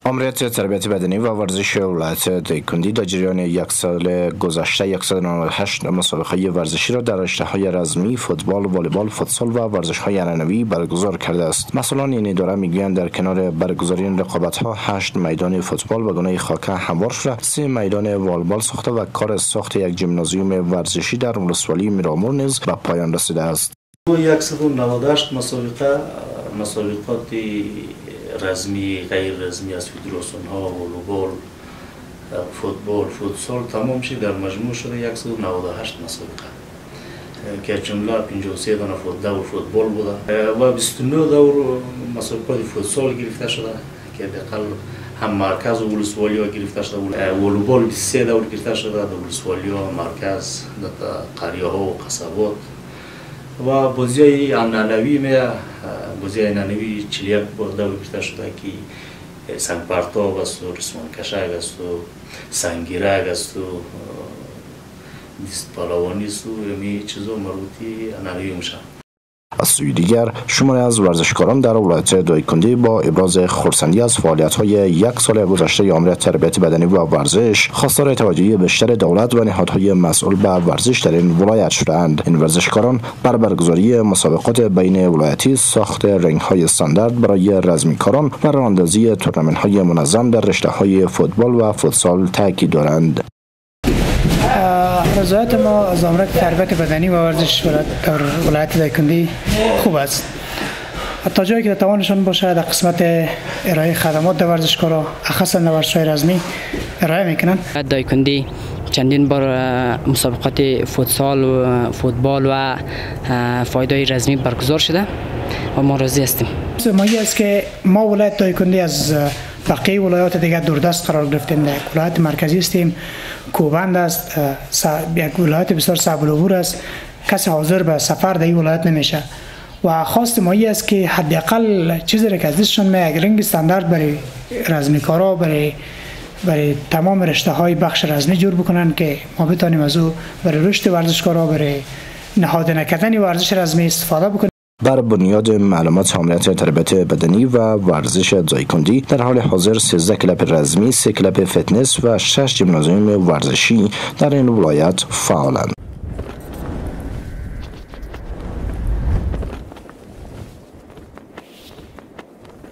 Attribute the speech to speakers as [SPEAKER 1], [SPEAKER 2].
[SPEAKER 1] ماموریت تربیت بدنی و ورزش ولایت دایکنی در جریان یک سال گذشته 198 مسابقه ورزشی را در رشته‌های رزمی، فوتبال، والیبال، فوتسال و ورزش‌های عنعنوی برگزار کرده است. مسئولان این اداره میگویند در کنار برگزاری این رقابت‌ها 8 میدان فوتبال و گونه خاکه هموار شده، 3 میدان والیبال ساخته و کار ساخت یک ژیمنازیوم ورزشی در ولسوالی میرامور نیز به پایان رسیده است.
[SPEAKER 2] 198 مسابقات رزمی، غیر رزمی از فدراسیون ها، والیبال، فوتبال، فوتسال تمام شد، در مجموع شده 198 مسابقه که جمله 53 دانه دور فوتبال بوده و 29 دور مسابقات فوتسال گرفته شده که دقیقاً هم مرکز و ولسوالی ها گرفته شده. والیبال 23 دور گرفته شده در ولسوالی ها، مرکز، قریه ها و قصبات و بازی عنعنوی 41 دور گرفته شده که سنگ پرتاب است و رسمان کشک است و سنگیرک است و دیست پالوانی است و همه چیزا مربوطی عنعنوی میشن.
[SPEAKER 1] از سوی دیگر شماری از ورزشکاران در ولایت دایکنی با ابراز خرسندی از فعالیت‌های یک سال گذشته ماموریت تربیت بدنی و ورزش خواستار توجه بیشتر دولت و نهادهای مسئول به ورزش در این ولایت شدند. این ورزشکاران بر برگزاری مسابقات بین ولایتی، ساخت رنگ‌های استاندارد برای رزمیکاران و راه‌اندازی تورنمنت‌های منظم در رشته‌های فوتبال و فوتسال تاکید دارند.
[SPEAKER 3] رضایت ما از ماموریت تربیت بدنی و ورزش در ولایت دایکنی خوب است. تا جایی که توانشان باشه در قسمت ارائه خدمات در ورزشکارا، خاصا ورزش‌های رزمی ارائه میکنن.
[SPEAKER 4] دایکنی چندین بار مسابقات فوتسال و فوتبال و فایدای رزمی برگزار شده و ما راضی هستیم.
[SPEAKER 3] مایه است که ما ولایت دایکنی از بقیه ولایات دیگر دوردست قرار گرفتیم. در ولایت مرکزی هستیم، کوبند است، یک ولایت بسیار صعب العبور است، کسی حاضر به سفر در این ولایت نمیشه و خواست مایه است که حداقل چیزی را که از دستشان یک رنگ استاندارد برای رزمیکارا، برای تمام رشته های بخش رزمی جور بکنن که ما بتانیم از او برای رشد ورزشکارا، برای نهادینه نکردن ورزش رزمی استفاده بکنیم.
[SPEAKER 1] بر بنیاد معلومات ماموریت تربیت بدنی و ورزش دایکنی در حال حاضر 13 کلب رزمی، 3 کلب فتنس و 6 ژیمنازیوم ورزشی در این ولایت فعالند.